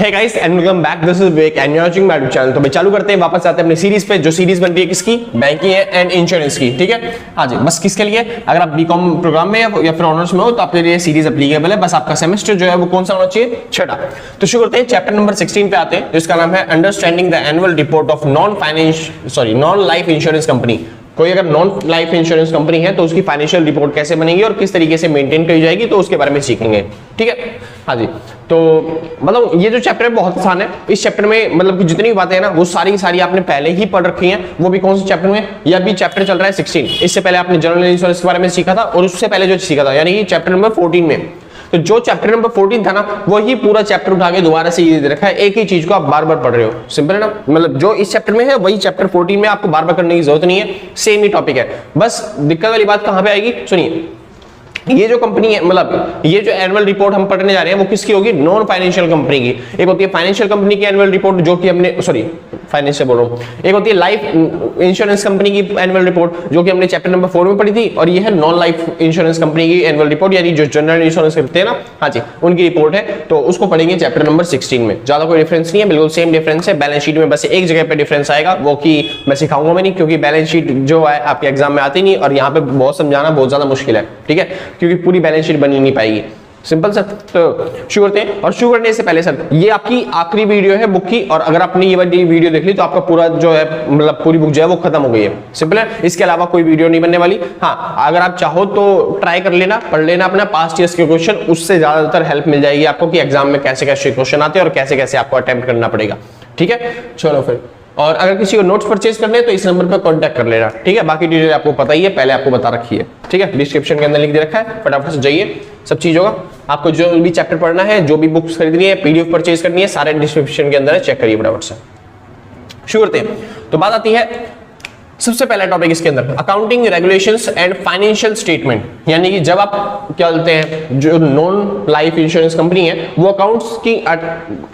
Hey guys and welcome back, this is Vivek and you are watching my YouTube channel. तो भाई चालू करते हैं, वापस आते हैं अपनी सीरीज पे, जो सीरीज बन रही है किसकी, बैंकिंग एंड इंश्योरेंस की। ठीक है, हाँ जी, बस किसके लिए, अगर आप बीकॉम प्रोग्राम में या फिर ऑनर्स में हो तो आपके लिए सीरीज एप्लीकेबल है। बस आपका सेमेस्टर जो है वो कौन सा होना चाहिए, छठा। तो शुरू करते हैं, चैप्टर नंबर 16 पे आते हैं, जिसका नाम है understanding the annual report of non life insurance company. कोई अगर नॉन लाइफ इंश्योरेंस कंपनी है तो उसकी फाइनेंशियल रिपोर्ट कैसे बनेगी और किस तरीके से मेंटेन की जाएगी, तो उसके बारे में सीखेंगे। ठीक है, हाँ जी। तो मतलब ये जो चैप्टर है बहुत आसान है। इस चैप्टर में मतलब कि जितनी भी बातें हैं ना वो सारी की सारी आपने पहले ही पढ़ रखी हैं। वो भी कौन से चैप्टर में, या भी चैप्टर चल रहा है 16। इससे पहले आपने जनरल इंश्योरेंस के बारे में सीखा था और उससे पहले जो सीखा था यानी कि चैप्टर नंबर 14 में। तो जो चैप्टर नंबर 14 था ना वही पूरा चैप्टर उठा के दोबारा से ये दे रखा है, एक ही चीज को आप बार बार पढ़ रहे हो। सिंपल है ना, मतलब जो इस चैप्टर में है वही चैप्टर 14 में आपको बार बार करने की जरूरत नहीं है, सेम ही टॉपिक है। बस दिक्कत वाली बात कहां पे आएगी, सुनिए। ये जो कंपनी है, मतलब ये जो एनुअल रिपोर्ट हम पढ़ने जा रहे हैं वो किसकी होगी, नॉन फाइनेंशियल कंपनी की। एक होती है फाइनेंशियल कंपनी की एनुअल रिपोर्ट जो कि हमने, सॉरी फाइनेंशियल बोल रहा हूं, एक होती है लाइफ इंश्योरेंस कंपनी की एनुअल रिपोर्ट जो कि हमने चैप्टर नंबर 4 में पढ़ी थी, और ये है नॉन लाइफ इंश्योरेंस कंपनी की एनुअल रिपोर्ट, यानी जो जनरल इंश्योरेंस करते हैं ना, हाँ जी, उनकी रिपोर्ट है। तो उसको पढ़ेंगे चैप्टर नंबर 16 में। ज्यादा कोई डिफरेंस नहीं है, बिल्कुल सेम डिफरेंस है। बैलेंस शीट में बस एक जगह पे डिफरेंस आएगा, वो कि मैं सिखाऊंगा मैं नहीं, क्योंकि बैलेंस शीट जो है आपके एग्जाम में आती नहीं, और यहाँ पे बहुत समझाना बहुत ज्यादा मुश्किल है। ठीक है, क्योंकि पूरी बैलेंस शीट बनी नहीं पाएगी। Simple sir. तो शुरू करते हैं, और शुरू करने से पहले सर ये आपकी आखिरी वीडियो है बुक की, और अगर आपने ये वाली वीडियो देख ली तो आपका पूरा जो है मतलब पूरी बुक जो है वो खत्म हो गई है। सिंपल है, इसके अलावा कोई वीडियो नहीं बनने वाली। हाँ, अगर आप चाहो तो ट्राई कर लेना, पढ़ लेना अपना पास्ट ईयर्स के क्वेश्चन, उससे ज्यादातर हेल्प मिल जाएगी आपको कि एग्जाम में कैसे कैसे क्वेश्चन आते हैं और कैसे कैसे आपको अटेम्प्ट करना पड़ेगा। ठीक है, चलो फिर। और अगर किसी को नोट्स परचेज करने हैं तो इस नंबर पर कांटेक्ट कर लेना। ठीक है, बाकी डिटेल आपको पता ही है, पहले आपको बता रखी है। ठीक है, डिस्क्रिप्शन के अंदर लिख दे रखा है, फटाफट से जाइए, सब चीज होगा। आपको जो भी चैप्टर पढ़ना है, जो भी बुक्स खरीदनी है, पीडीएफ परचेज करनी है, सारे डिस्क्रिप्शन के अंदर है, चेक करिए फटाफट से। शुरू करते हैं। तो बात आती है सबसे पहला टॉपिक इसके अंदर, accounting regulations and financial statement. यानी कि जब आप क्या बोलते हैं, जो नॉन लाइफ इंश्योरेंस कंपनी है वो अकाउंट्स की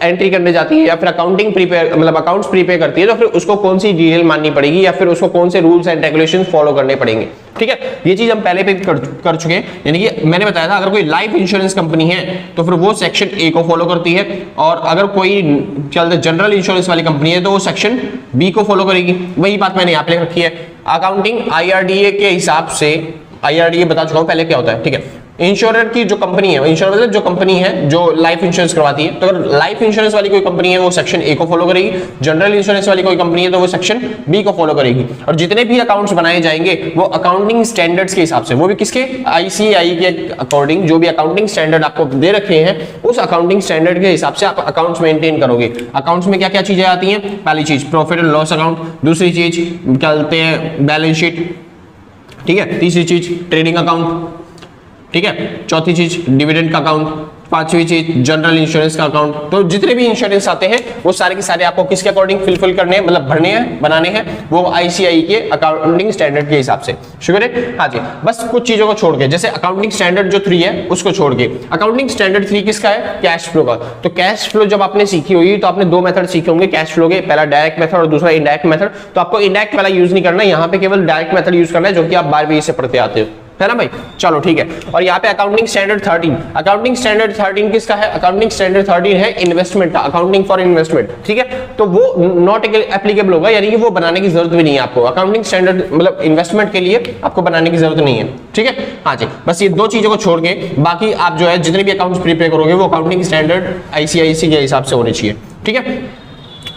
एंट्री करने जाती है या फिर अकाउंटिंग प्रीपेयर मतलब अकाउंट्स प्रीपेयर करती है, तो फिर उसको कौन सी डिटेल माननी पड़ेगी या फिर उसको कौन से रूल्स एंड रेगुलेशंस फॉलो करने पड़ेंगे। ठीक है, ये चीज हम पहले पे कर चुके हैं। यानी कि मैंने बताया था, अगर कोई लाइफ इंश्योरेंस कंपनी है तो फिर वो सेक्शन ए को फॉलो करती है, और अगर कोई चलते जनरल इंश्योरेंस वाली कंपनी है तो वो सेक्शन बी को फॉलो करेगी। वही बात मैंने यहाँ पे रखी है। अकाउंटिंग आईआरडीए के हिसाब से, आईआरडीए बता चुका हूं पहले क्या होता है। ठीक है, इंश्योरर की जो कंपनी है, इंश्योरर मतलब जो कंपनी है जो लाइफ इंश्योरेंस करवाती है, तो अगर लाइफ इंश्योरेंस वाली कोई कंपनी है वो सेक्शन ए को फॉलो करेगी, जनरल इंश्योरेंस वाली कोई कंपनी है तो वो सेक्शन बी को फॉलो करेगी। और जितने भी अकाउंट्स बनाए जाएंगे वो अकाउंटिंग स्टैंडर्ड्स के हिसाब से, वो भी किसके, आईसीआई के अकॉर्डिंग, जो भी अकाउंटिंग स्टैंडर्ड आपको दे रखे हैं उस अकाउंटिंग स्टैंडर्ड के हिसाब से आप अकाउंट्स मेंटेन करोगे। अकाउंट्स में क्या क्या चीजें आती हैं, पहली चीज प्रॉफिट एंड लॉस अकाउंट, दूसरी चीज क्या बोलते हैं बैलेंस शीट, ठीक है, तीसरी चीज ट्रेडिंग अकाउंट, ठीक है, चौथी चीज डिविडेंड का अकाउंट, पांचवी चीज जनरल इंश्योरेंस का अकाउंट। तो जितने भी इंश्योरेंस आते हैं वो सारे के सारे आपको किसके अकॉर्डिंग फिल करने हैं, मतलब भरने हैं, बनाने हैं, वो आईसीआई के अकाउंटिंग स्टैंडर्ड के हिसाब से। शुक्र है, हाँ जी। बस कुछ चीजों को छोड़ के, जैसे अकाउंटिंग स्टैंडर्ड जो 3 है उसको छोड़ के, अकाउंटिंग स्टैंडर्ड 3 किसका है, कैश फ्लो का। तो कैश फ्लो जब आपने सीखी हुई तो आपने 2 मेथड सीखे होंगे कैश फ्लो के, पहला डायरेक्ट मेथड और दूसरा इनडायरेक्ट मेथड। तो आपको इनडायरेक्ट वाला यूज नहीं करना, यहाँ पे केवल डायरेक्ट मेथड यूज करना है, जो कि आप 12वीं से पढ़ते आते हो, है ना भाई। चलो ठीक है, और यहाँ पे अकाउंटिंग स्टैंडर्ड 13, अकाउंटिंग स्टैंडर्ड 13 किसका है, अकाउंटिंग स्टैंडर्ड 13 है इन्वेस्टमेंट का, अकाउंटिंग फॉर इन्वेस्टमेंट। ठीक है, तो वो नॉट एप्लीकेबल होगा, यानी कि वो बनाने की जरूरत भी नहीं है आपको। अकाउंटिंग स्टैंडर्ड मतलब इन्वेस्टमेंट के लिए आपको बनाने की जरूरत नहीं है। ठीक है, हाँ जी। बस ये 2 चीजों को छोड़ के बाकी आप जो है जितने भी अकाउंट्स प्रीपेयर करोगे वो अकाउंटिंग स्टैंडर्ड आईसीआईसी के हिसाब से होने चाहिए। ठीक है,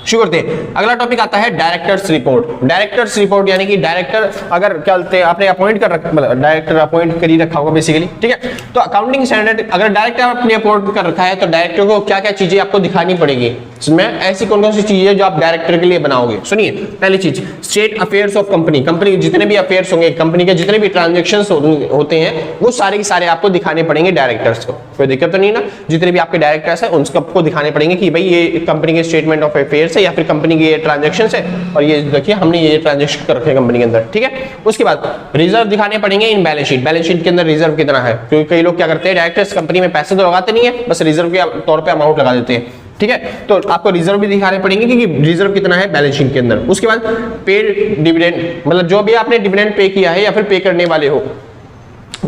शुरू करते हैं। अगला टॉपिक आता है डायरेक्टर्स रिपोर्ट। डायरेक्टर्स रिपोर्ट यानी कि डायरेक्टर अगर क्या बोलते हैं आपने अपॉइंट कर रखा, मतलब डायरेक्टर अपॉइंट कर ही रखा होगा बेसिकली। ठीक है, तो अकाउंटिंग स्टैंडर्ड अगर डायरेक्टर आपने अपॉइंट कर रखा है तो डायरेक्टर को क्या क्या चीजें आपको दिखानी पड़ेगी, इसमें ऐसी कौन कौन सी चीजें जो आप डायरेक्टर के लिए बनाओगे। सुनिए, पहली चीज state affairs of company, company जितने भी अफेयर्स होंगे, कंपनी के जितने भी ट्रांजेक्शंस होते हैं वो सारे के सारे आपको दिखाने पड़ेंगे डायरेक्टर्स को। कोई दिक्कत तो नहीं ना, जितने भी आपके डायरेक्टर्स हैं उनको आपको दिखाने पड़ेंगे कि भाई ये कंपनी के स्टेटमेंट ऑफ अफेयर्स है या फिर कंपनी के ट्रांजैक्शंस है, और ये देखिए हमने ये ट्रांजैक्शन कर रखे हैं कंपनी के अंदर। ठीक है, उसके बाद रिजर्व दिखाने पड़ेंगे in balance sheet, balance sheet के अंदर रिजर्व कितना है, क्योंकि कई लोग क्या करते हैं डायरेक्टर्स कंपनी में पैसे तो लगाते नहीं है, बस रिजर्व के तौर पे अमाउंट लगा देते हैं। ठीक है, तो आपको रिजर्व भी दिखाने पड़ेंगे कि रिजर्व कितना है बैलेंस शीट के अंदर। उसके बाद पेड डिविडेंड, मतलब जो भी आपने डिविडेंड पे किया है या फिर पे करने वाले हो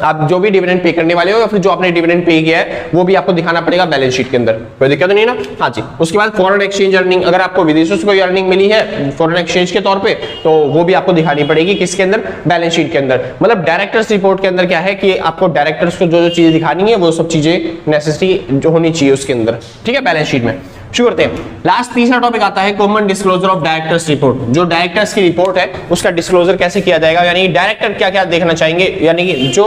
आप जो भी डिविडेंड पे करने वाले हो या फिर जो आपने डिविडेंड पे किया है वो भी आपको दिखाना पड़ेगा बैलेंस शीट के अंदर, कोई दिक्कत नहीं ना। हाँ जी, उसके बाद फॉरेन एक्सचेंज अर्निंग, अगर आपको विदेशों से कोई अर्निंग मिली है फॉरेन एक्सचेंज के तौर पे तो वो भी आपको दिखानी पड़ेगी किसके अंदर, बैलेंस शीट के अंदर। मतलब डायरेक्टर्स रिपोर्ट के अंदर क्या है कि आपको डायरेक्टर्स को जो जो चीजें दिखानी है वो सब चीजें नेसेसरी जो होनी चाहिए उसके अंदर, ठीक है, बैलेंस शीट में। शुरू करते हैं। लास्ट तीसरा टॉपिक आता है common disclosure of directors report. जो डायरेक्टर्स की रिपोर्ट है उसका डिस्क्लोजर कैसे किया जाएगा, यानी डायरेक्टर क्या क्या देखना चाहेंगे, यानी कि जो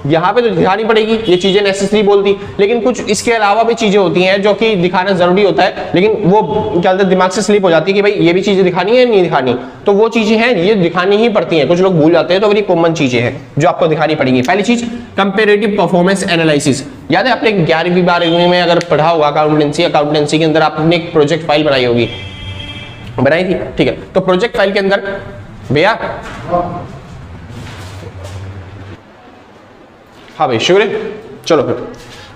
यहाँ पे तो दिखानी पड़ेगी ये चीजें नेसेसरी बोलती, लेकिन कुछ इसके अलावा भी चीजें होती हैं जो कि दिखाना जरूरी होता है, लेकिन वो क्या बोलते हैं दिमाग से स्लिप हो जाती है कि भाई ये भी चीजें दिखानी है नहीं दिखानी, तो वो चीजें हैं ये दिखानी ही पड़ती हैं, कुछ लोग भूल जाते हैं, तो ये कॉमन चीजें हैं जो आपको दिखानी पड़ेंगी। पहली चीज कंपैरेटिव परफॉर्मेंस एनालिसिस। याद है आपने 11वीं 12वीं में अगर पढ़ा होगा अकाउंटेंसी के अंदर आपने एक प्रोजेक्ट फाइल बनाई होगी, बनाई थी, ठीक है। तो प्रोजेक्ट फाइल के अंदर भैया, हाँ भाई शुक्र, चलो फिर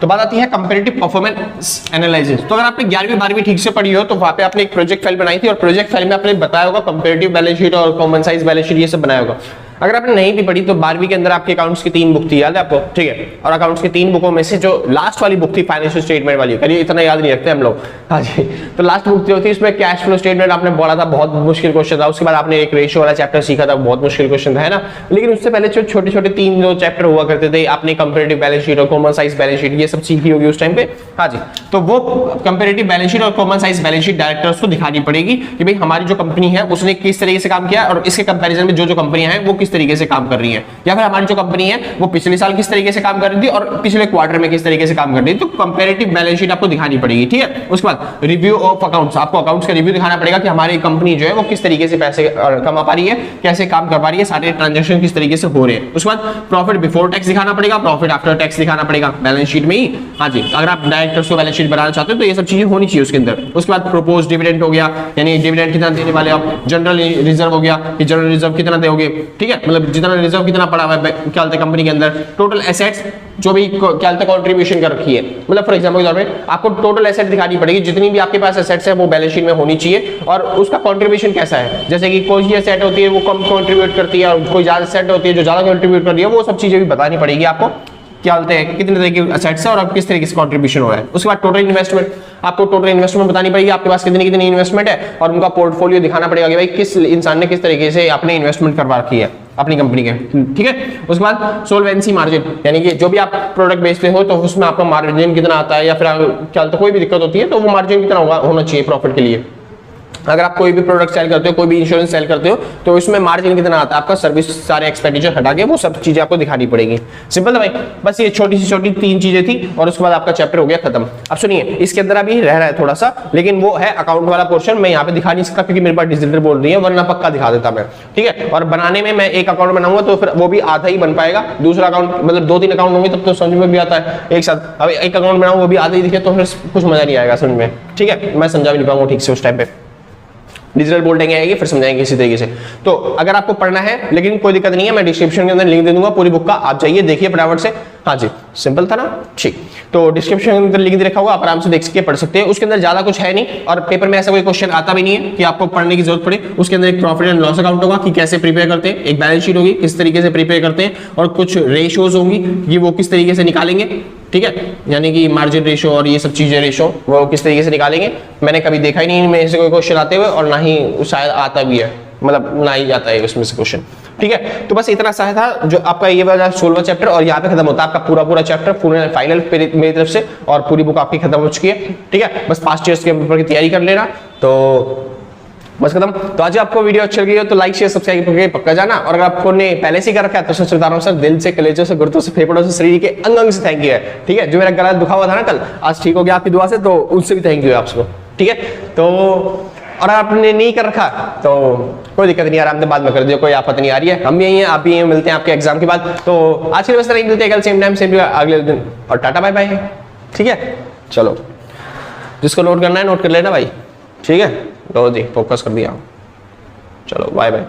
तो बात आती है कंपैरेटिव परफॉर्मेंस एनालिसिस। तो अगर आपने 11वीं 12वीं ठीक से पढ़ी हो तो वहां पे आपने एक प्रोजेक्ट फाइल बनाई थी और प्रोजेक्ट फाइल में आपने बताया होगा कंपैरेटिव बैलेंस शीट और कॉमन साइज बैलेंस शीट ये सब बनाया होगा। अगर आपने नहीं भी पढ़ी तो 12वीं के अंदर आपके अकाउंट्स की 3 बुक थी, याद है आपको, ठीक है। और अकाउंट्स की 3 बुकों में से जो लास्ट वाली बुक थी फाइनेंशियल स्टेटमेंट वाली, करिए इतना याद नहीं रखते हम लोग, हाँ जी। तो लास्ट बुक जो थी उसमें कैश फ्लो स्टेटमेंट आपने बोला था, बहुत मुश्किल क्वेश्चन था। उसके बाद आपने एक रेशियो वाला चैप्टर सीखा था, बहुत मुश्किल क्वेश्चन था, है ना। लेकिन उससे पहले जो छोटे छोटे 3 जो चैप्टर हुआ करते थे, आपने कंपैरेटिव बैलेंस शीट और कॉमन साइज बैलेंस शीट ये सब सीखी होगी उस टाइम पे, हाँ जी। तो वो कंपैरेटिव बैलेंस शीट और common size balance sheet directors को दिखानी पड़ेगी कि भाई हमारी जो कंपनी है उसने किस तरीके से काम किया और इसके कंपैरिजन में जो जो कंपनियां हैं वो किस तरीके से काम कर रही है, या फिर हमारी जो कंपनी है वो पिछले साल किस तरीके से काम कर रही थी और पिछले क्वार्टर में किस तरीके से काम कर रही थी। तो कंपैरेटिव बैलेंस शीट आपको दिखानी पड़ेगी, ठीक है। उसके बाद रिव्यू ऑफ अकाउंट्स, आपको अकाउंट्स का रिव्यू दिखाना पड़ेगा कि हमारी कंपनी जो है वो किस तरीके से पैसे कमा पा रही है, कैसे काम कर पा रही है, सारे ट्रांजैक्शन किस तरीके से हो रहे हैं। उसके बाद प्रॉफिट बिफोर टैक्स दिखाना पड़ेगा, प्रॉफिट आफ्टर टैक्स दिखाना पड़ेगा बैलेंस शीट में ही, हाँ जी। अगर आप डायरेक्टर्स को बैलेंस शीट बनाना चाहते हो तो ये सब चीजें होनी चाहिए उसके अंदर। उसके बाद प्रोपोज डिविडेंड हो गया, यानी डिविडेंड कितना देने वाले आप, जनरल रिजर्व हो गया कि जनरल रिजर्व कितना दोगे, ठीक है, मतलब जितना रिजर्व कितना पड़ा हुआ है क्या कंपनी के अंदर, टोटल एसेट्स जो भी क्या कंट्रीब्यूशन कर रखी है, मतलब फॉर एग्जांपल के तौर पे आपको टोटल एसेट दिखानी पड़ेगी, जितनी भी आपके पास एसेट्स है वो बैलेंस शीट में होनी चाहिए और उसका कंट्रीब्यूशन कैसा है। जैसे कि कोई एसेट होती है वो कम कंट्रीब्यूट करती है और कोई ज्यादा एसेट होती है जो ज्यादा कंट्रीब्यूट कर रही है, वो सब चीजें भी बतानी पड़ेगी आपको, क्या बोलते हैं कितने तरह के एसेट्स है और अब किस तरीके से कंट्रीब्यूशन हो रहा है। उसके बाद टोटल इन्वेस्टमेंट, आपको टोटल इन्वेस्टमेंट बतानी पड़ेगी, आपके पास कितनी कितनी इन्वेस्टमेंट है और उनका पोर्टफोलियो दिखाना पड़ेगा कि भाई किस इंसान ने किस तरीके से अपने इन्वेस्टमेंट करवा रखी है अपनी कंपनी के, ठीक है। उसके बाद सोल्वेंसी मार्जिन, यानी कि जो भी आप प्रोडक्ट बेचते हो तो उसमें आपका मार्जिन कितना आता है या फिर क्या कोई भी दिक्कत होती है तो वो मार्जिन कितना होना चाहिए प्रॉफिट के लिए। अगर आप कोई भी प्रोडक्ट सेल करते हो, कोई भी इंश्योरेंस सेल करते हो तो इसमें मार्जिन कितना आता है आपका, सर्विस सारे एक्सपेंडिचर हटा के वो सब चीजें आपको दिखानी पड़ेगी। सिंपल है भाई, बस ये छोटी सी छोटी 3 चीजें थी और उसके बाद आपका चैप्टर हो गया खत्म। अब सुनिए, इसके अंदर अभी रह रहा है थोड़ा सा, लेकिन वो है अकाउंट वाला पोर्शन, मैं यहाँ पे दिखा नहीं सकता क्योंकि मेरे पास डिजिटल बोल रही है, वरना पक्का दिखा देता मैं, ठीक है। और बनाने में मैं एक अकाउंट बनाऊंगा तो फिर वो भी आधा ही बन पाएगा, दूसरा अकाउंट मतलब 2-3 अकाउंट होंगे तब तो समझ में भी आता है एक साथ। अब एक अकाउंट बनाऊंगा वो भी आधा ही दिखे तो फिर कुछ मजा नहीं आएगा समझ में, ठीक है, मैं समझा भी नहीं पाऊंगा ठीक से उस टाइम पे। डिजिटल बोल्डिंग आएगी फिर समझाएंगे इसी तरीके से। तो अगर आपको पढ़ना है, लेकिन कोई दिक्कत नहीं है, मैं डिस्क्रिप्शन के अंदर लिंक दे दूंगा पूरी बुक का, आप जाइए देखिए फटाफट से। हाँ जी, सिंपल था ना, ठीक। तो डिस्क्रिप्शन के अंदर लिंक दे रखा होगा, आप आराम से देख के पढ़ सकते हैं। उसके अंदर ज्यादा कुछ है नहीं और पेपर में ऐसा कोई क्वेश्चन आता भी नहीं है कि आपको पढ़ने की जरूरत पड़े। उसके अंदर एक प्रॉफिट एंड लॉस अकाउंट होगा कि कैसे प्रिपेयर करते हैं, एक बैलेंस शीट होगी किस तरीके से प्रिपेयर करते हैं और कुछ रेशियोज होंगी कि वो किस तरीके से निकालेंगे, ठीक है, यानी कि मार्जिन रेशियो और ये सब चीजें रेशियो वो किस तरीके से निकालेंगे। मैंने कभी देखा ही नहीं इनमें से कोई क्वेश्चन आते हुए और ना ही शायद आता भी है, मतलब ना ही जाता है उसमें से क्वेश्चन, ठीक है। तो बस इतना सा था जो आपका ये वाला 16वां चैप्टर और यहाँ पे खत्म होता है आपका पूरा चैप्टर, पूरा फाइनल मेरी तरफ से, और पूरी बुक आपकी खत्म हो चुकी है, ठीक है। बस पास्ट ईयर्स के पेपर की तैयारी कर लेना, तो बस खत्म। तो आज आपको वीडियो अच्छा लगी हो तो लाइक शेयर सब्सक्राइब करके पक्का जाना, और अगर आपको ने पहले से कर रखा है तो सच बता रहा हूं सर, दिल से, कलेजों से, गुर्दों से, फेफड़ों से, शरीर के अंग अंग से थैंक यू है, ठीक है। जो मेरा गला दुखा हुआ था ना कल, आज ठीक हो गया आपकी दुआ से, तो उनसे भी थैंक यू है आपको, ठीक है। तो और आपने नहीं कर रखा तो कोई दिक्कत नहीं, आराम से बाद में कर दियो, कोई आफत नहीं आ रही है। हम भी यही हैं, आप भी यहीं मिलते हैं आपके एग्जाम के बाद। तो आज के लिए बस नहीं मिलते हैं, कल सेम टाइम सेम अगले दिन, और टाटा बाय बाय, ठीक है। चलो जिसको नोट करना है नोट कर लेना भाई, ठीक है। लो जी फोकस कर दिया, चलो बाय बाय।